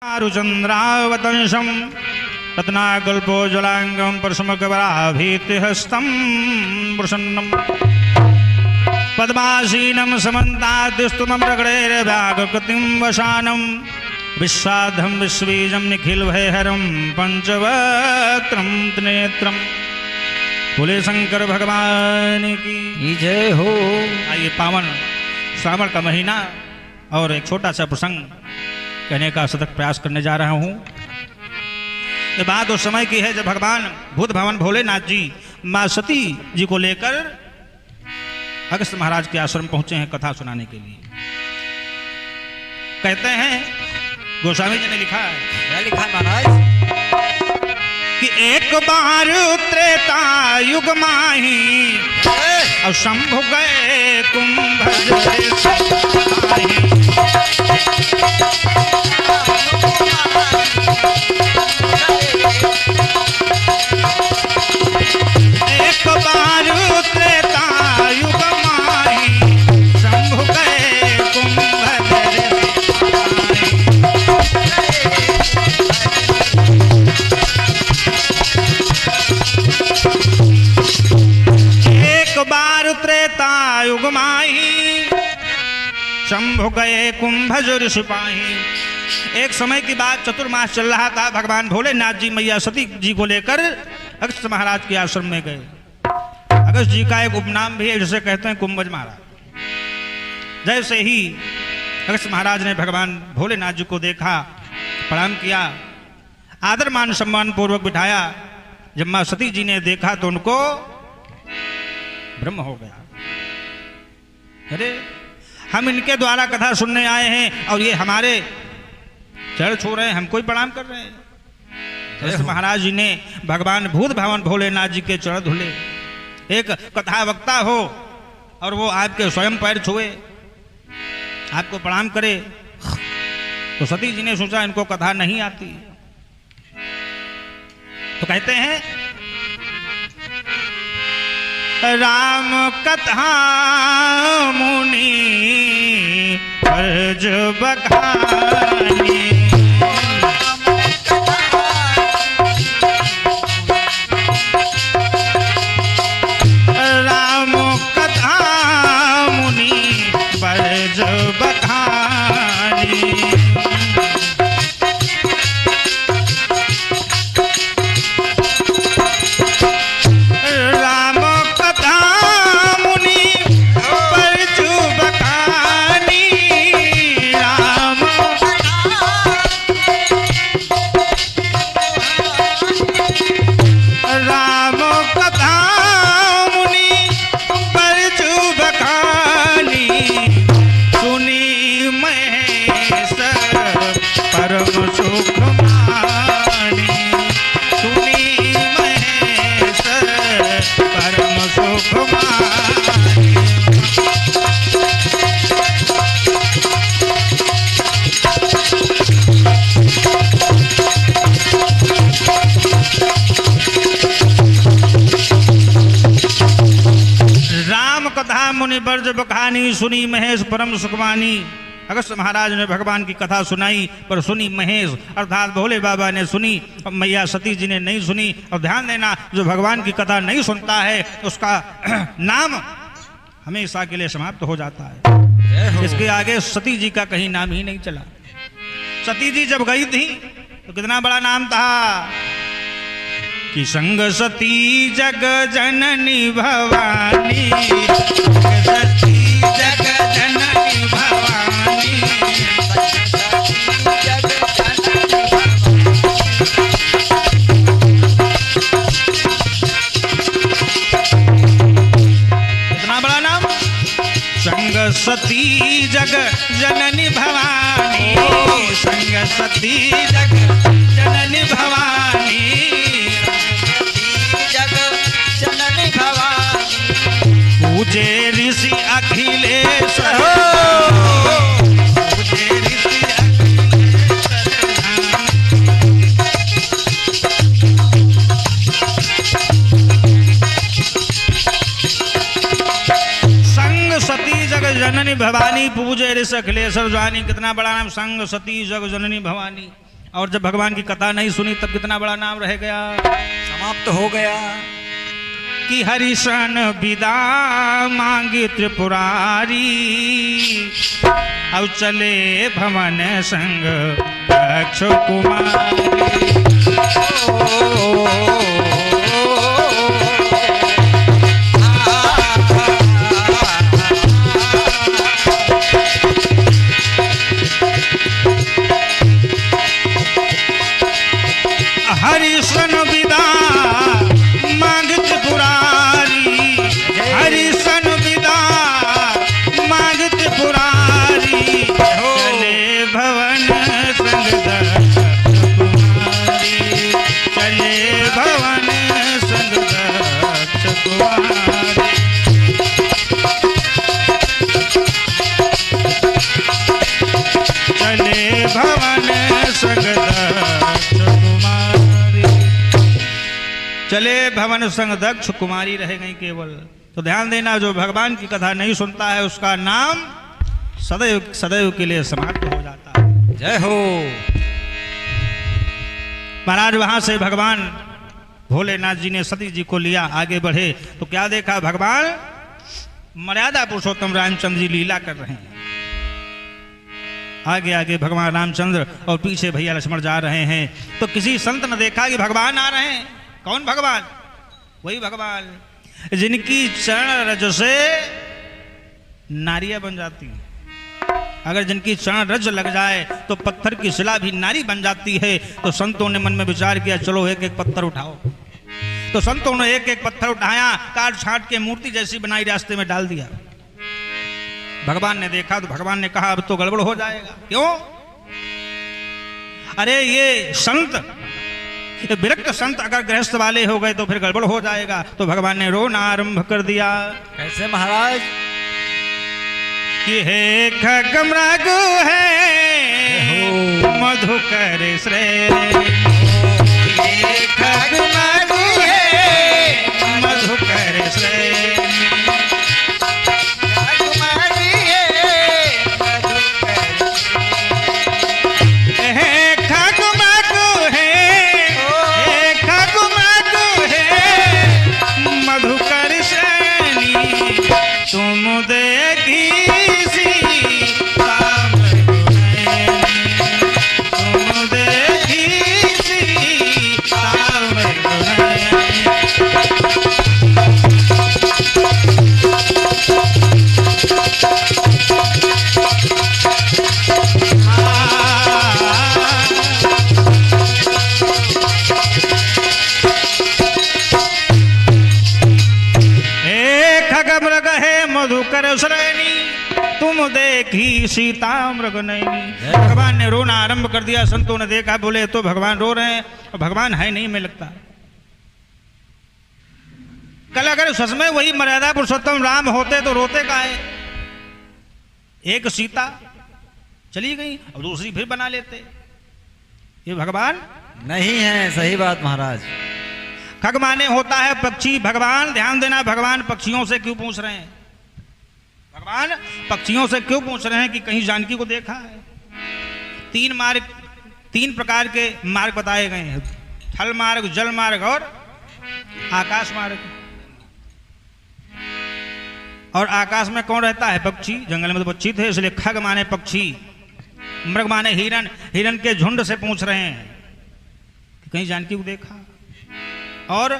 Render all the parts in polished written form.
रुचन्द्रावतंशं रत्नाकल्पोज्ज्वलाङ्गं परशुमकवराभीतिहस्तं प्रसन्नं पद्मासीनं समन्ताद्स्तुमं रगडैर्व्याकृतिं वशानं विश्वाधं विश्वबीजं निखिलभयहरं पंचवक्त्रं त्रिनेत्रं बोले शंकर भगवान की जय हो। आइए पावन श्रावण का महीना और एक छोटा सा प्रसंग कहने का सतत प्रयास करने जा रहा हूँ। ये बात उस समय की है जब भगवान भूत भवन भोलेनाथ जी माँ सती जी को लेकर अगस्त महाराज के आश्रम पहुंचे हैं कथा सुनाने के लिए। कहते हैं गोस्वामी जी ने लिखा है, क्या लिखा महाराज? कि एक बार त्रेता युग माही और शंभु गए कुंभ एक बार त्रेता युग माही शंभु गए कुंभ एक बार त्रेता युग माही शंभु गए कुंभजर सिपाही। एक समय की बात चतुर्मास चल रहा था। भगवान भोलेनाथ जी मैया सती जी को लेकर अगस्त महाराज के आश्रम में गए। अगस्त जी का एक उपनाम भी है जिसे कहते हैं कुंभज महाराज। जैसे ही अगस्त महाराज ने भगवान भोलेनाथ जी को देखा, प्रणाम किया, आदर मान सम्मान पूर्वक बिठाया। जब मां सती जी ने देखा तो उनको ब्रह्म हो गया। अरे हम इनके द्वारा कथा सुनने आए हैं और ये हमारे चरण छू रहे हैं, हमको ही प्रणाम कर रहे हैं। जैसे महाराज जी ने भगवान भूत भवन भोलेनाथ जी के चरण धुले। एक कथा वक्ता हो और वो आपके स्वयं पैर छुए, आपको प्रणाम करे, तो सती जी ने सोचा इनको कथा नहीं आती। तो कहते हैं राम कथा मुनि अर्ज बखानी, राम कथा मुनि अर्ज बखानी। मुनि बर्ज बखानी सुनी महेश परम सुखमानी। अगस्त महाराज ने भगवान की कथा सुनाई, पर सुनी महेश अर्थात भोले बाबा ने सुनी, और मैया सती जी ने नहीं सुनी। और ध्यान देना, जो भगवान की कथा नहीं सुनता है उसका नाम हमेशा के लिए समाप्त हो जाता है। इसके आगे सती जी का कहीं नाम ही नहीं चला। सती जी जब गई थी तो कितना बड़ा नाम था कि संग सती जग जननी भवानी, सती जग जननी भवानी, कितना बड़ा नाम, संग सती जग जननी भवानी, संग सती जग जननी भवानी, जननी भवानी, पूजे ऋषि अखिलेश, पूजे ऋषि अखिलेश। संग सती जग जननी भवानी पूजे ऋषि अखिलेश्वर जानी। कितना बड़ा नाम, संग सती जग जननी भवानी। और जब भगवान की कथा नहीं सुनी तब कितना बड़ा नाम रह गया, समाप्त हो गया। कि हरिशन विदा मांगी त्रिपुरारी, अब चले भवन संग दक्ष कुमारी। हरिशन विदा मांगत पुरारी, हरिशन विदा मांगत पुरारी, चले भवन संग दक्ष कुमारी, चले भवन संग दक्ष कुमारी। चले भवन संग दक्ष कुमारी, चले भवन संग दक्ष कुमारी रह गई केवल। तो ध्यान देना, जो भगवान की कथा नहीं सुनता है उसका नाम सदैव सदैव के लिए समाप्त हो जाता है। जय हो। महाराज वहां से भगवान भोलेनाथ जी ने सती जी को लिया, आगे बढ़े तो क्या देखा, भगवान मर्यादा पुरुषोत्तम रामचंद्र जी लीला कर रहे हैं। आगे आगे भगवान रामचंद्र और पीछे भैया लक्ष्मण जा रहे हैं। तो किसी संत ने देखा कि भगवान आ रहे हैं। कौन भगवान? वही भगवान जिनकी चरण रज से नारियां बन जाती हैं। अगर जिनकी चरण रज लग जाए तो पत्थर की शिला भी नारी बन जाती है। तो संतों ने मन में विचार किया, चलो एक एक पत्थर उठाओ। तो संतों ने एक एक पत्थर उठाया, काट छाट के मूर्ति जैसी बनाई, रास्ते में डाल दिया। भगवान ने देखा तो भगवान ने कहा, अब तो गड़बड़ हो जाएगा। क्यों? अरे ये संत, ये विरक्त संत अगर गृहस्थ वाले हो गए तो फिर गड़बड़ हो जाएगा। तो भगवान ने रोना आरंभ कर दिया। कैसे महाराज? कि हे खगमृग है मधुकर श्रेय, हे खगमृग है मधुकर श्रेय, तुम देखी सीता मृगनयनी, तुम देखी सीता मृगनयनी। खगमृग है मधुकर श्रेणी, तुम देखी सीता मृगनयनी। भगवान ने रोना आरंभ कर दिया। संतों ने देखा, बोले तो भगवान रो रहे हैं और भगवान है नहीं में लगता। कल अगर सच में वही मर्यादा पुरुषोत्तम राम होते तो रोते का है। एक सीता चली गई और दूसरी फिर बना लेते। ये भगवान नहीं है। सही बात महाराज। खग माने होता है पक्षी। भगवान, ध्यान देना, भगवान पक्षियों से क्यों पूछ रहे हैं? भगवान पक्षियों से क्यों पूछ रहे हैं कि कहीं जानकी को देखा है? तीन प्रकार के मार्ग बताए गए हैं, थल मार्ग, जल मार्ग और आकाश मार्ग। और आकाश में कौन रहता है? पक्षी। जंगल में तो पक्षी थे, इसलिए खग माने पक्षी, मृग माने हिरण। हिरण के झुंड से पूछ रहे हैं कि कहीं जानकी को देखा। और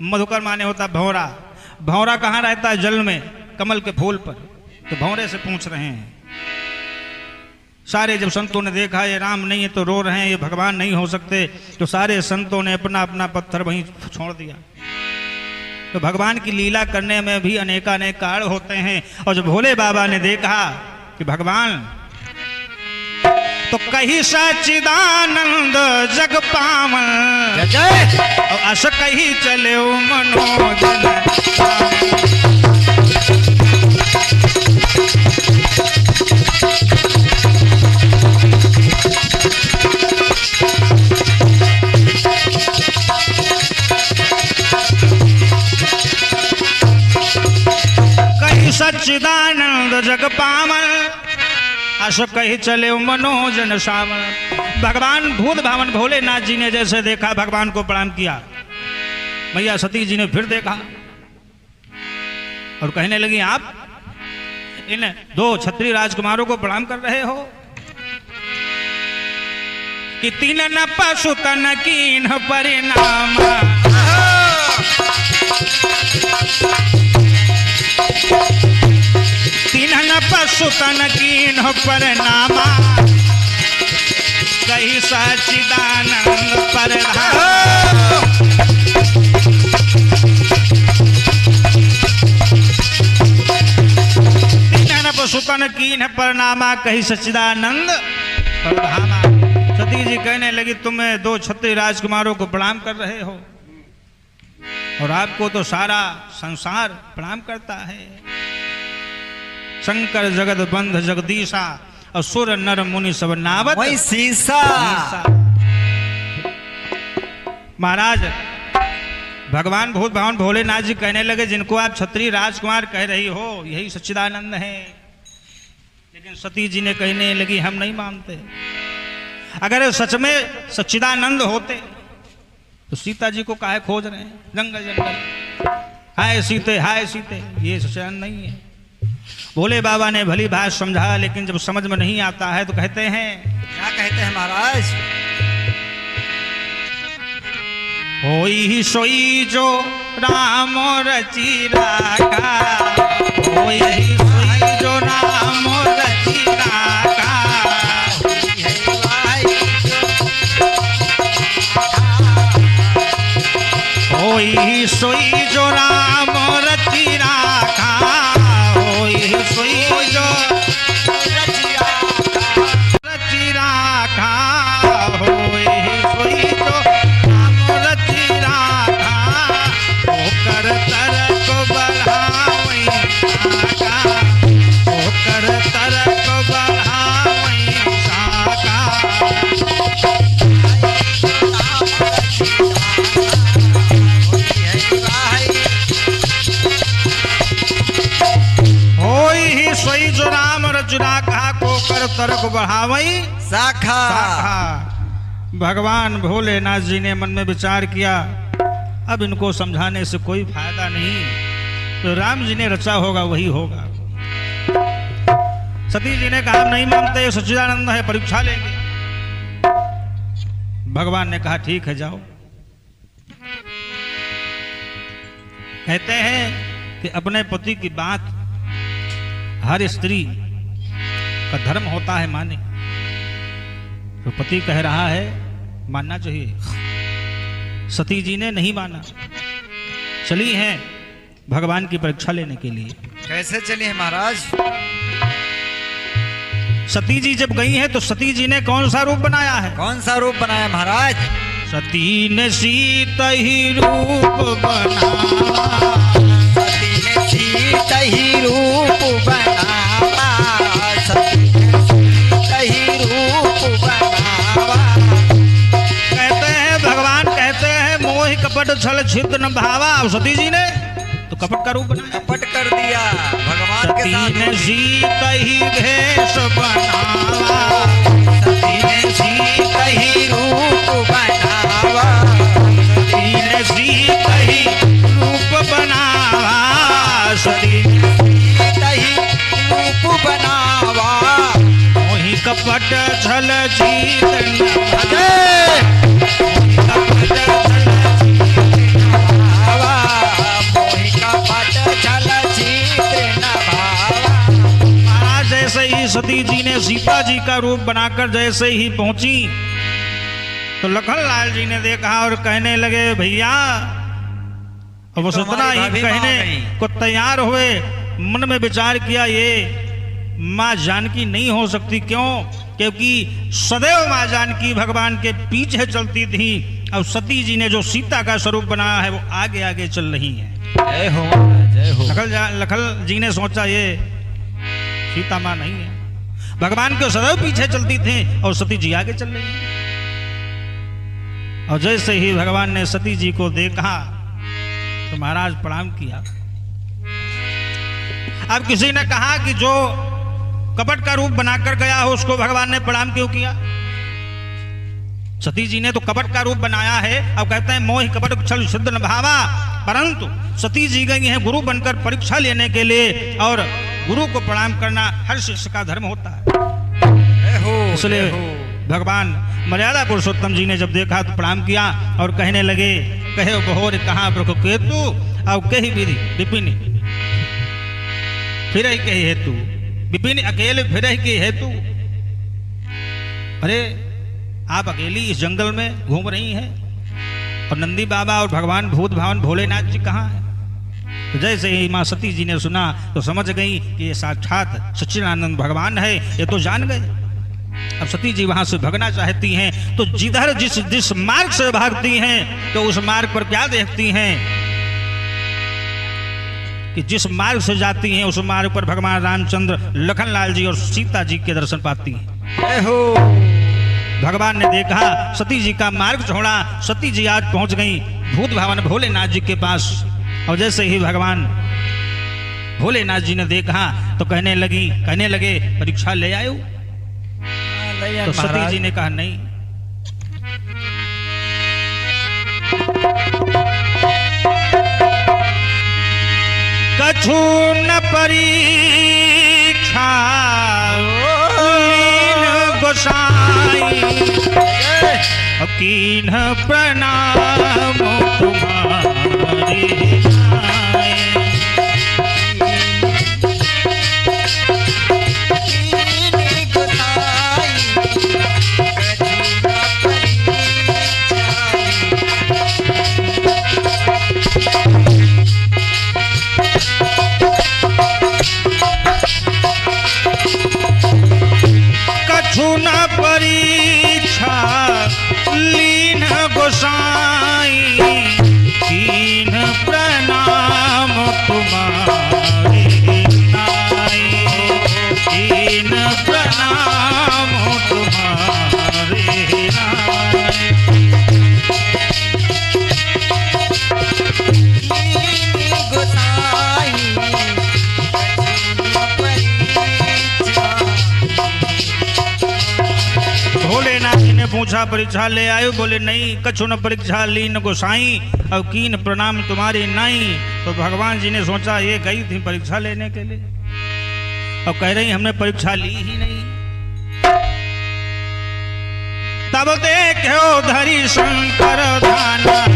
मधुकर माने होता भंवरा। भंवरा कहाँ रहता है? जल में, कमल के फूल पर। तो भंवरे से पूछ रहे हैं। सारे जब संतों ने देखा ये राम नहीं है तो रो रहे हैं, ये भगवान नहीं हो सकते, तो सारे संतों ने अपना अपना पत्थर वहीं छोड़ दिया। तो भगवान की लीला करने में भी अनेकानेक कारण होते हैं। और जब भोले बाबा ने देखा कि भगवान, तो कही सच्चिदानंद जग पावन, और अस कही चले मनोजन। कही सच्चिदानंद जग पावन, अस कही चले मनोजन सावन। भगवान भूत भावन भोलेनाथ जी ने जैसे देखा, भगवान को प्रणाम किया, मैया सती जी ने फिर देखा और कहने लगी, आप इन 2 क्षत्रिय राजकुमारों को प्रणाम कर रहे हो कि तीन न पशु तन कीन परिणाम, तीन न पशु तन कीन परिणाम, कही सच्चिदानंद परधाम। सुतन कीन परनामा, कही सच्चिदानंद परधामा। सती जी कहने लगी, तुम 2 क्षत्रिय राजकुमारों को प्रणाम कर रहे हो और आपको तो सारा संसार प्रणाम करता है। शंकर जगत बंध जगदीशा, असुर नर मुनि सब नावत वही सीसा। महाराज भगवान भूत भावन भोलेनाथ जी कहने लगे, जिनको आप क्षत्रिय राजकुमार कह रही हो यही सच्चिदानंद है। लेकिन सती जी ने कहने लगी, हम नहीं मानते। अगर सच में सच्चिदानंद होते तो सीता जी को काहे खोज रहे हैं जंगल जंगल, हाय सीते हाय सीते, ये सच्चिदानंद नहीं है। भोले बाबा ने भली बात समझा, लेकिन जब समझ में नहीं आता है तो कहते हैं, क्या कहते हैं महाराज? होई सोई जो राम रची राखा, होई सोई जो राम रची राखा, होई सोई जो राम रची राखा, होई सोई जो रची राखा, होई सोई जो राम रची राखा, ओकर तरक बढ़ावई साका, ओकर तरक बढ़ावई साका। सोई जो राम रचना कहा, को कर तरक बढ़ावई शाखा। भगवान भोलेनाथ जी ने मन में विचार किया, अब इनको समझाने से कोई फायदा नहीं, तो राम जी ने रचा होगा वही होगा। सती जी ने कहा, हम नहीं मानते, सच्चिदानंद है, परीक्षा लेंगे। भगवान ने कहा, ठीक है जाओ। कहते हैं कि अपने पति की बात हर स्त्री का धर्म होता है माने, तो पति कह रहा है मानना चाहिए। सती जी ने नहीं माना, चली हैं भगवान की परीक्षा लेने के लिए। कैसे चली है महाराज? सती जी जब गई हैं तो सती जी ने कौन सा रूप बनाया है? कौन सा रूप बनाया महाराज? सती ने सीता ही रूप बनाया, सती ने सीता ही रूप बनावा, सती ने सीता ही रूप बनावा। कहते हैं भगवान कहते हैं, मोह कपट छल छिद्र न भावा। सती जी ने तो कपट का रूप बनाया, कपट कर दिया भगवान के साथ। सती ने सीता ही भेष बनावा, सती ने सीता ही रूप बनावा, सती ने सीता ही रूप बनावा, सती सीता ही रूप बनावा। मोहि कपट छल छिद्र न अजय कपट छल भावा, मोहि कपट छल छिद्र न भावा। महाराज जैसे ही सती जी ने सीता जी का रूप बनाकर जैसे ही पहुंची तो लखन लाल जी ने देखा और कहने लगे, भैया। और वो इतना ही कहने को तैयार हुए, मन में विचार किया, ये माँ जानकी नहीं हो सकती। क्यों? क्योंकि सदैव माँ जानकी भगवान के पीछे चलती थी और सती जी ने जो सीता का स्वरूप बनाया है वो आगे आगे चल रही है। जय हो जय हो। लखन जी ने सोचा ये सीता माँ नहीं है, भगवान के सदैव पीछे चलती थी और सती जी आगे चल रही है। और जैसे ही भगवान ने सती जी को देखा तो महाराज प्रणाम किया। अब किसी ने कहा कि जो कपट का रूप बनाकर गया हो उसको भगवान ने प्रणाम क्यों किया? सती जी ने तो कपट का रूप बनाया है। अब कहते हैं मोह कपट छल शुद्ध न भावा, परंतु सती जी गई हैं गुरु बनकर परीक्षा लेने के लिए, और गुरु को प्रणाम करना हर शिष्य का धर्म होता है। इसलिए भगवान मर्यादा पुरुषोत्तम जी ने जब देखा तो प्रणाम किया और कहने लगे, कहे बहोर कहाँ ब्रख केतु, अब कही विधि विपिन फिर ही कही हेतु, विपिन अकेले फिर ही की हेतु। अरे आप अकेली इस जंगल में घूम रही हैं और नंदी बाबा और भगवान भूत भावन भोलेनाथ जी कहाँ हैं? तो जैसे ही माँ सती जी ने सुना तो समझ गई कि ये साक्षात सच्चिदानंद भगवान है, ये तो जान गए। अब सती जी वहां से भगना चाहती हैं, तो जिधर जिस मार्ग से भागती हैं तो उस मार्ग पर क्या देखती हैं कि जिस मार्ग से जाती हैं उस मार्ग पर भगवान रामचंद्र, लखनलाल जी और सीता जी के दर्शन पाती हैं। भगवान ने देखा, सती जी का मार्ग छोड़ा, सती जी आज पहुंच गई भूत भावन भोलेनाथ जी के पास। और जैसे ही भगवान भोलेनाथ जी ने देखा तो कहने लगे परीक्षा ले आयो? तो सती जी ने कहा नहीं। कछु न परीक्षा गोसाई, कीन प्रणाम तुम्हारे न परीक्षा लीन गोसाई, कीन प्रणाम तुम्हारे नाई, कीन प्रणाम तुम्हारे नाई। भोलेनाथ जी ने पूछा परीक्षा ले आयो? बोले नहीं। कछु न परीक्षा लीन गोसाई, अब कीन प्रणाम तुम्हारी नाई। तो भगवान जी ने सोचा ये गई थी परीक्षा लेने के लिए, अब कह रही हमने परीक्षा ली ही नहीं। तब देखो धरी शंकर धाना,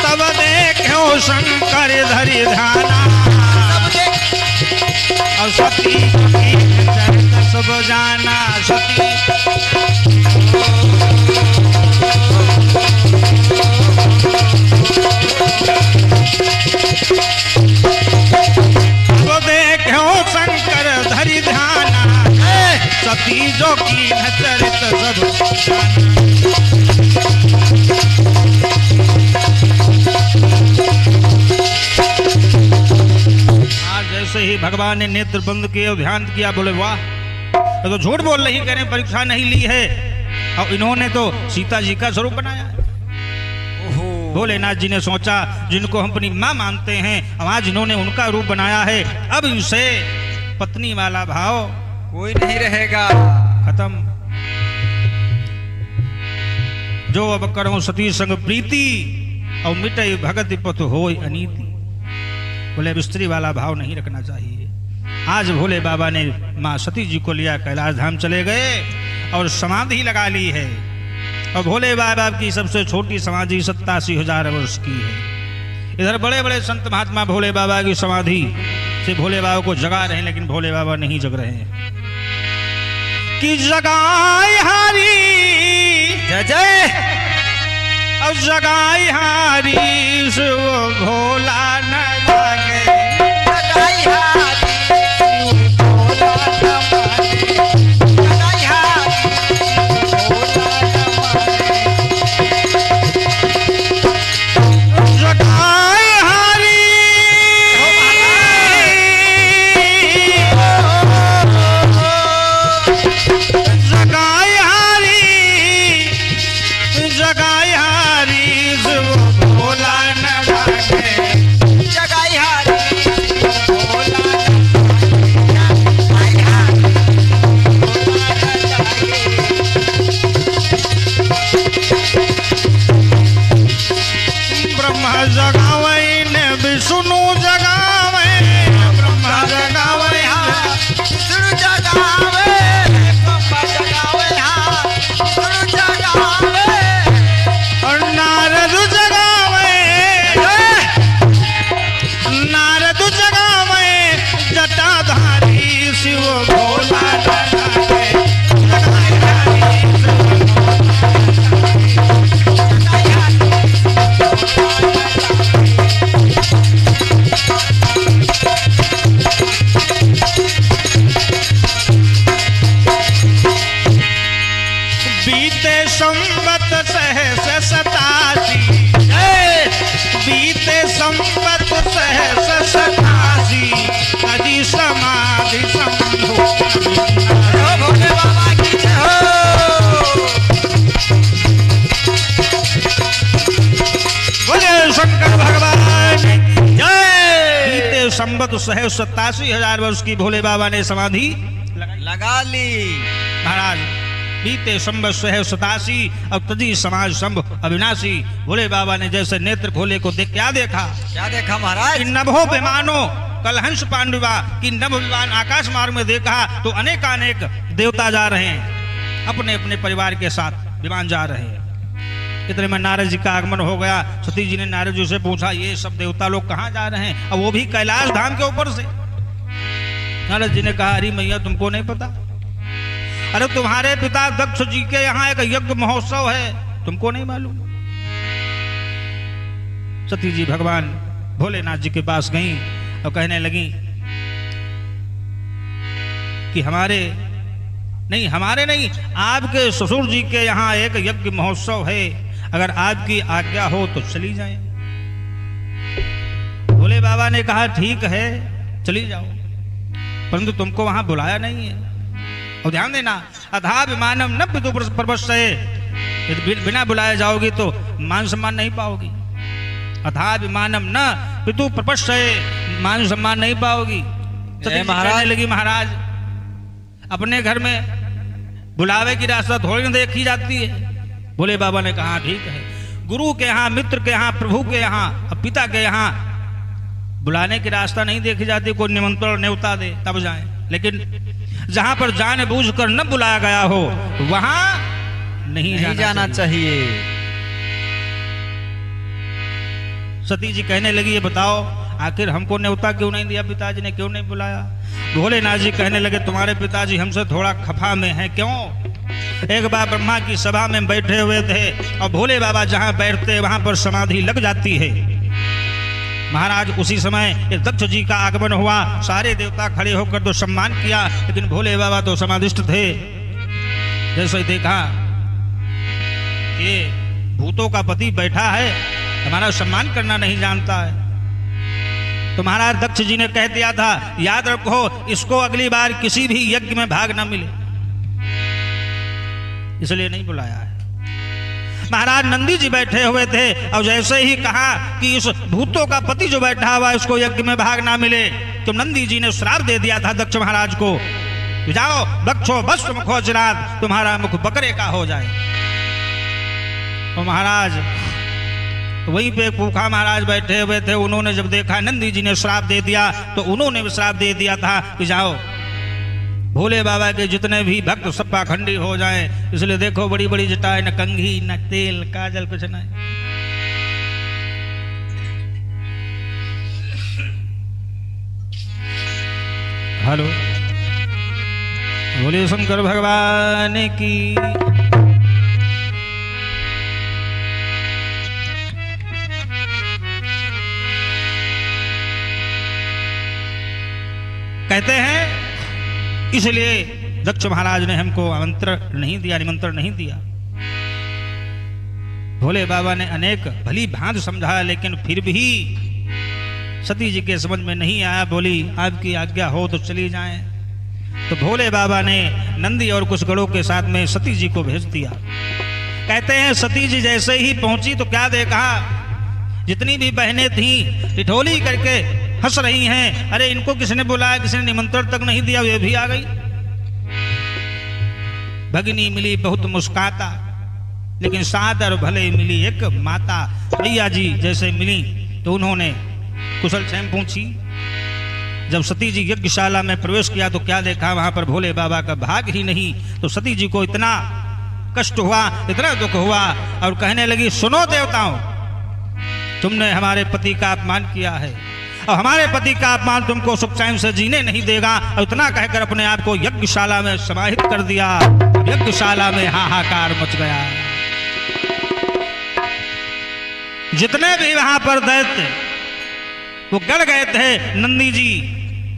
तब देखो शंकर धरी धाना, और सती चरित सब जाना। सती तो देखो शंकर धरि ध्याना, सती जो की चरित सब जैसे ही भगवान ने नेत्र बंद किए और ध्यान किया, बोले वाह तो झूठ बोल रही, कह रहे परीक्षा नहीं ली है, और इन्होंने तो सीता जी का स्वरूप बनाया है। भोलेनाथ जी ने सोचा जिनको हम अपनी मां मानते हैं, अब आज इन्होंने उनका रूप बनाया है, अब इनसे पत्नी वाला भाव कोई नहीं रहेगा, खत्म। जो अब करो सती संग प्रीति, और मिटे भगत पथ होय अनीति। बोले स्त्री वाला भाव नहीं रखना चाहिए। आज भोले बाबा ने माँ सती जी को लिया, कैलाश धाम चले गए और समाधि लगा ली है। और भोले बाबा की सबसे छोटी समाधि 87,000 वर्ष की है। इधर बड़े बड़े संत महात्मा भोले बाबा की समाधि से भोले बाबा को जगा रहे हैं, लेकिन भोले बाबा नहीं जग रहे हैं। कि जगाए हारी जय जय, अब जगाई हारी वो भोला न जागे, जगाई हारी भोला न माने, जगाई हारी भोला न माने, जगाई हारी जगाई हारी जगाई हारी वो भोला न जागे, संवत सहस 87 बीते संवत सहस 87 तजी समाधि संभो भोले बाबा की जय हो। बोले शंकर भगवान की जय। बीते संवत सहस 87,000 वर्ष की भोले बाबा ने समाधि लगा ली। महाराज बीते संवत 87 और तजी समाज संभ अविनाशी। भोले बाबा ने जैसे नेत्र खोले को देख क्या देखा? क्या देखा महाराज? कि नभो विमानो कलहंस पांडुवा की नभ विमान आकाश मार्ग में देखा तो अनेकानेक देवता जा रहे हैं, अपने अपने परिवार के साथ विमान जा रहे हैं। इतने में नारद जी का आगमन हो गया। सती जी ने नारद जी से पूछा ये सब देवता लोग कहाँ जा रहे हैं, और वो भी कैलाश धाम के ऊपर से। नारद जी ने कहा अरे मैया तुमको नहीं पता? अरे तुम्हारे पिता दक्ष जी के यहाँ एक यज्ञ महोत्सव है, तुमको नहीं मालूम? सती जी भगवान भोलेनाथ जी के पास गईं और कहने लगी कि हमारे नहीं आपके ससुर जी के यहाँ एक यज्ञ महोत्सव है, अगर आपकी आज्ञा हो तो चली जाएं। भोले बाबा ने कहा ठीक है चली जाओ, परंतु तुमको वहां बुलाया नहीं है। और ध्यान देना अधा विमानम न पितु प्रपश्य, बिना बुलाए जाओगी तो मान सम्मान नहीं पाओगी। अधा विमानम न पितु प्रपश्य, मान सम्मान नहीं पाओगी। तो कहने लगी महाराज अपने घर में बुलावे की रास्ता थोड़ी न देखी जाती है। भोले बाबा ने कहा ठीक है, गुरु के यहाँ, मित्र के यहाँ, प्रभु के यहाँ, पिता के यहाँ बुलाने की रास्ता नहीं देखी जाती। कोई निमंत्रण न्योता दे तब जाएं, लेकिन जहां पर जाने बूझ कर न बुलाया गया हो वहां नहीं जाना चाहिए। सती जी कहने लगी ये बताओ आखिर हमको न्योता क्यों नहीं दिया, पिताजी ने क्यों नहीं बुलाया? भोलेनाथ जी कहने लगे तुम्हारे पिताजी हमसे थोड़ा खफा में हैं। क्यों? एक बार ब्रह्मा की सभा में बैठे हुए थे और भोले बाबा जहां बैठते वहां पर समाधि लग जाती है। महाराज उसी समय दक्ष जी का आगमन हुआ, सारे देवता खड़े होकर तो सम्मान किया, लेकिन भोले बाबा तो समाधिष्ठ थे। जैसे ही देखा ये भूतों का पति बैठा है, हमारा सम्मान करना नहीं जानता है, तो महाराज दक्ष जी ने कह दिया था याद रखो इसको अगली बार किसी भी यज्ञ में भाग न मिले, इसलिए नहीं बुलाया है। महाराज नंदी जी बैठे हुए थे और जैसे ही कहा कि इस भूतों का पति जो बैठा हुआ इसको यज्ञ में भाग ना मिले, तो नंदी जी ने श्राप दे दिया था दक्ष महाराज को, जाओ दक्षो भस्म मुखो चिराद, तुम्हारा मुख बकरे का हो जाए। तो महाराज वहीं पे भूखा महाराज बैठे हुए थे, उन्होंने जब देखा नंदी जी ने श्राप दे दिया तो उन्होंने भी श्राप दे दिया था कि जाओ भोले बाबा के जितने भी भक्त सब पाखंडी हो जाएं। इसलिए देखो बड़ी बड़ी जटाएं, न कंघी न तेल काजल कुछ नहीं। हेलो बोले शंकर भगवान की। कहते हैं इसलिए दक्ष महाराज ने हमको आमंत्रण नहीं दिया, निमंत्रण नहीं दिया। भोले बाबा ने अनेक भली भांति समझाया, लेकिन फिर भी सती जी के समझ में नहीं आया। बोली आपकी आज्ञा हो तो चली जाएं। तो भोले बाबा ने नंदी और कुछ गणों के साथ में सती जी को भेज दिया। कहते हैं सती जी जैसे ही पहुंची तो क्या देखा, जितनी भी बहनें थीं ठिठोली करके हंस रही हैं, अरे इनको किसने बुलाया, किसने निमंत्रण तक नहीं दिया, वे भी आ गई। भगनी मिली बहुत मुस्काता, लेकिन सादर भले मिली एक माता। भैया जी जैसे मिली तो उन्होंने कुशल क्षेम पूछी। जब सती जी यज्ञशाला में प्रवेश किया तो क्या देखा, वहां पर भोले बाबा का भाग ही नहीं। तो सती जी को इतना कष्ट हुआ, इतना दुख हुआ और कहने लगी सुनो देवताओं, तुमने हमारे पति का अपमान किया है और हमारे पति का अपमान तुमको सुख चैन से जीने नहीं देगा। और इतना कहकर अपने आप को यज्ञशाला में समाहित कर दिया। यज्ञशाला में हाहाकार मच गया। जितने भी वहां पर दैत्य वो गड़ गए थे, नंदी जी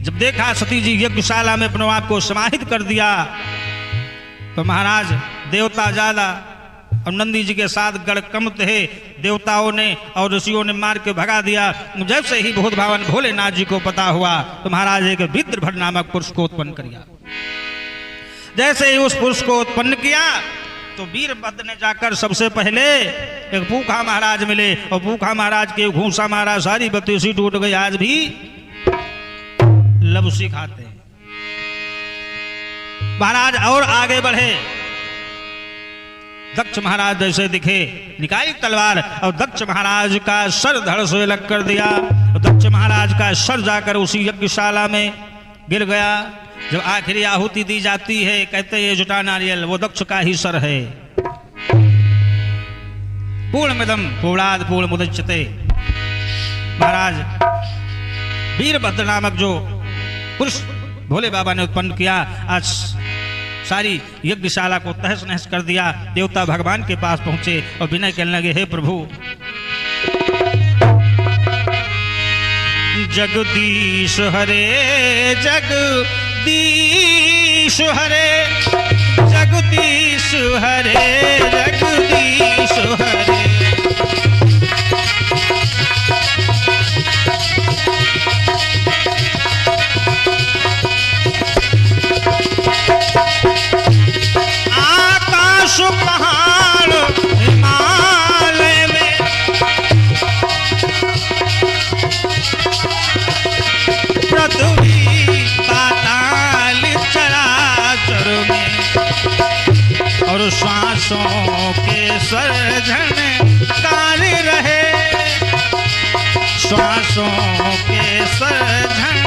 जब देखा सती जी यज्ञशाला में अपने आप को समाहित कर दिया तो महाराज देवता ज्यादा और नंदी जी के साथ गढ़कम थे, देवताओं ने और ऋषियों ने मार के भगा दिया। जैसे ही भूत भावन भोलेनाथ जी को पता हुआ तो महाराज एक वीरभद्र नामक पुरुष को उत्पन्न कर दिया। जैसे ही उस पुरुष को उत्पन्न किया तो वीरभद्र ने जाकर सबसे पहले एक भूखा महाराज मिले और भूखा महाराज के घूसा महाराज सारी बत्तीसी टूट गई। आज भी लबसी खाते हैं। महाराज और आगे बढ़े। दक्ष महाराज जैसे दिखे निकाली तलवार और दक्ष महाराज का सर धड़ से अलग कर दिया। दक्ष महाराज का सर जाकर उसी यज्ञशाला में गिर गया। जब आखिरी आहुति दी जाती है कहते ये जुटा नारियल वो दक्ष का ही सर है। पूर्णमिदं पूर्णाद् पूर्णमुदच्यते। महाराज वीरभद्र नामक जो पुरुष भोले बाबा ने उत्पन्न किया आज सारी यज्ञशाला को तहस नहस कर दिया। देवता भगवान के पास पहुंचे और विनय कहने लगे, हे प्रभु जगदीश हरे जगदीश हरे जगदीश हरे जगदीश हरे। आकाश पहाड़ हिमालय में पृथ्वी पाताल चराचर में और श्वासों के सर्जन कार्य रहे। श्वासों के सर्जन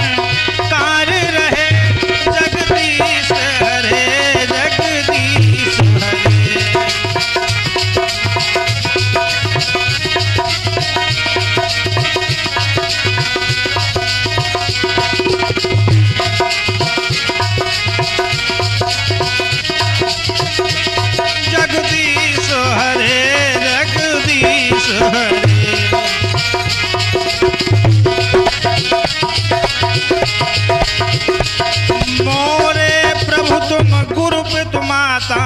कार्य रहे। जगदीश हरे जगदीश हरे। जगदीश हरे जगदीश हरे। मोरे प्रभु तुम गुरु पे तुम आता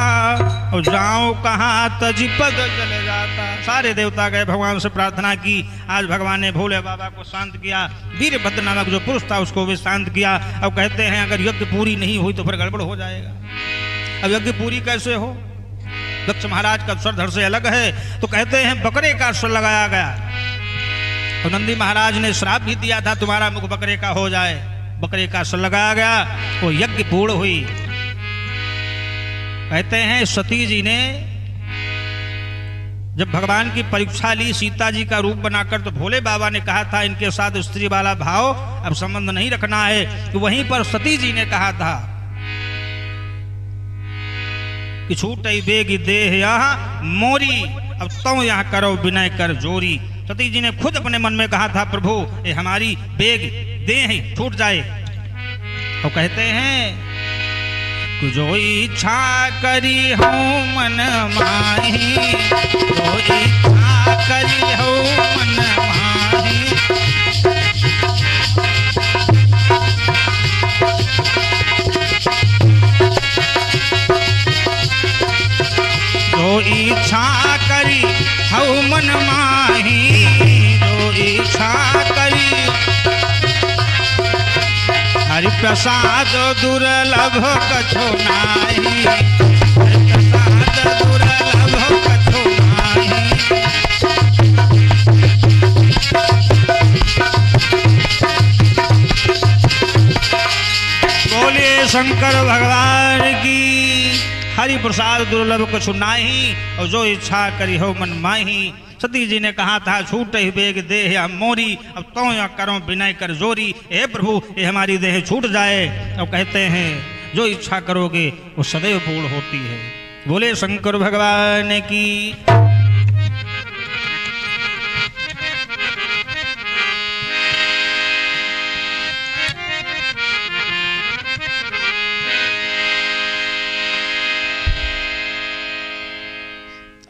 और जाओ कहाँ तज पद चले जाता। सारे देवता गए भगवान से प्रार्थना की। आज भगवान ने भोले बाबा को शांत किया। वीरभद्र नामक जो पुरुष था उसको भी शांत किया। अब कहते हैं अगर यज्ञ पूरी नहीं हुई तो फिर गड़बड़ हो जाएगा। अब यज्ञ पूरी कैसे हो? दक्ष महाराज का सर धड़ से अलग है तो कहते हैं बकरे का सर लगाया गया। और नंदी महाराज ने श्राप भी दिया था तुम्हारा मुख बकरे का हो जाए। बकरे का सर लगाया गया वो यज्ञ पूर्ण हुई। कहते हैं सती जी ने जब भगवान की परीक्षा ली सीता जी का रूप बनाकर तो भोले बाबा ने कहा था इनके साथ स्त्री वाला भाव अब संबंध नहीं रखना है। तो वहीं पर सती जी ने कहा था कि छूटई बेगी देह यहाँ मोरी अब तो यहाँ करो विनय कर जोरी। सती जी ने खुद अपने मन में कहा था प्रभु ये हमारी बेग देह छूट जाए। तो कहते हैं जो इच्छा करी हूँ मन माही जो इच्छा करी हूँ मन माही। जो इच्छा करी हऊ मन माही जो इच्छा करी। हरि प्रसाद दुर्लभ कछो नाही हरि प्रसाद दुर्लभ कछो नाही। बोलिए शंकर भगवान की। हरि प्रसाद दुर्लभ कछु नाही और जो इच्छा करी हो मन माही। सती जी ने कहा था छूट ही बेग देह या मोरी अब तो या करो विनय कर जोरी। हे प्रभु ये हमारी देह छूट जाए। अब कहते हैं जो इच्छा करोगे वो सदैव पूर्ण होती है। बोले शंकर भगवान की।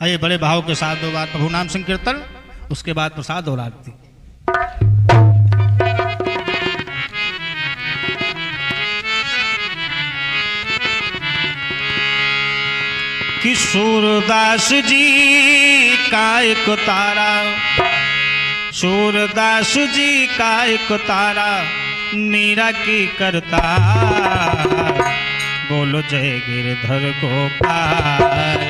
आइए बड़े भाव के साथ दो बार प्रभु नाम संकीर्तन उसके बाद प्रसाद और आरती। कि सूरदास जी का एक तारा, सूरदास जी का एक तारा मीरा की करता। बोलो जय गिरधर गोपाल,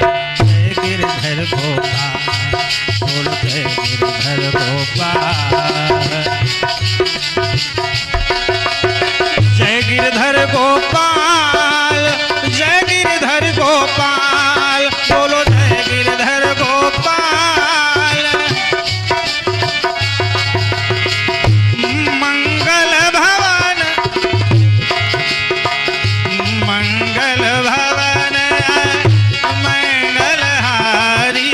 जय गिरधर गोपाल, बोलो जय गिरधर गोपाल, जय गिरधर गोपाल, जय गिरधर गोपाल, बोलो जय गिरधर गोपाल। मंगल भवन, मंगल भवन मंगलहारी,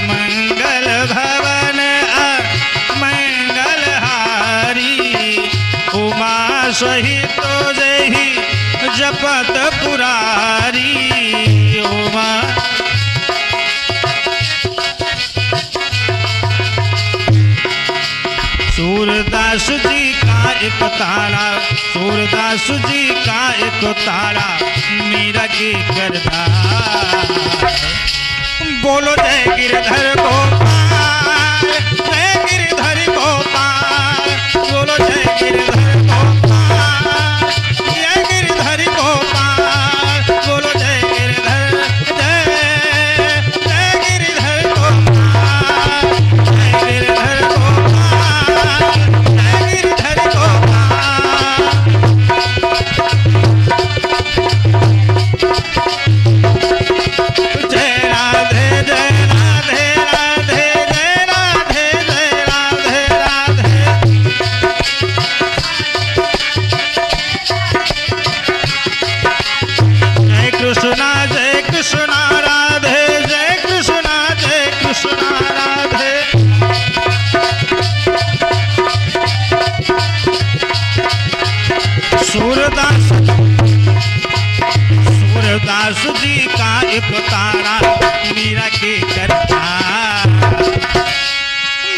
मंगल भवन मंगलहारी, उमा सहित जही जपत पुरारी, उमा। सूरदास जी का एक तारा, सूरदास जी का एक तारा मीरा की करता। बोलो जय गिरधर गोपाल, जय गिरधर गोपाल, बोलो जय गिरधर गोपाल, जय गिरधर गोपाल, बोलो जय गिरधर, जय गिरधर गोपाल, जय गिरधर गोपाल, जय गिरधर गोपाल। जय राधे जय राधे राधे, जय राधे जय राधे राधे। जय कृष्णा राधे, जय कृष्णा राधे। सूरदास, सूरदास जी का एक तारा मीरा के करता।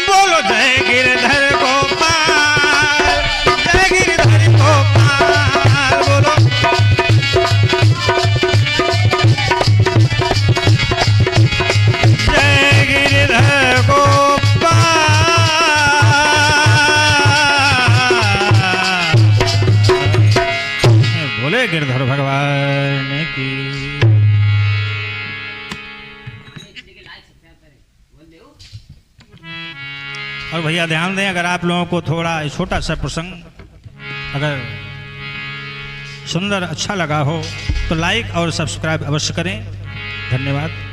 बोलो जय गिरधर गोपाल, जय गिरधर गोपाल, बोलो जय गिरधर गोपाल। बोले गिरधर भगवान की। और भैया ध्यान दें, अगर आप लोगों को थोड़ा छोटा सा प्रसंग अगर सुंदर अच्छा लगा हो तो लाइक और सब्सक्राइब अवश्य करें। धन्यवाद।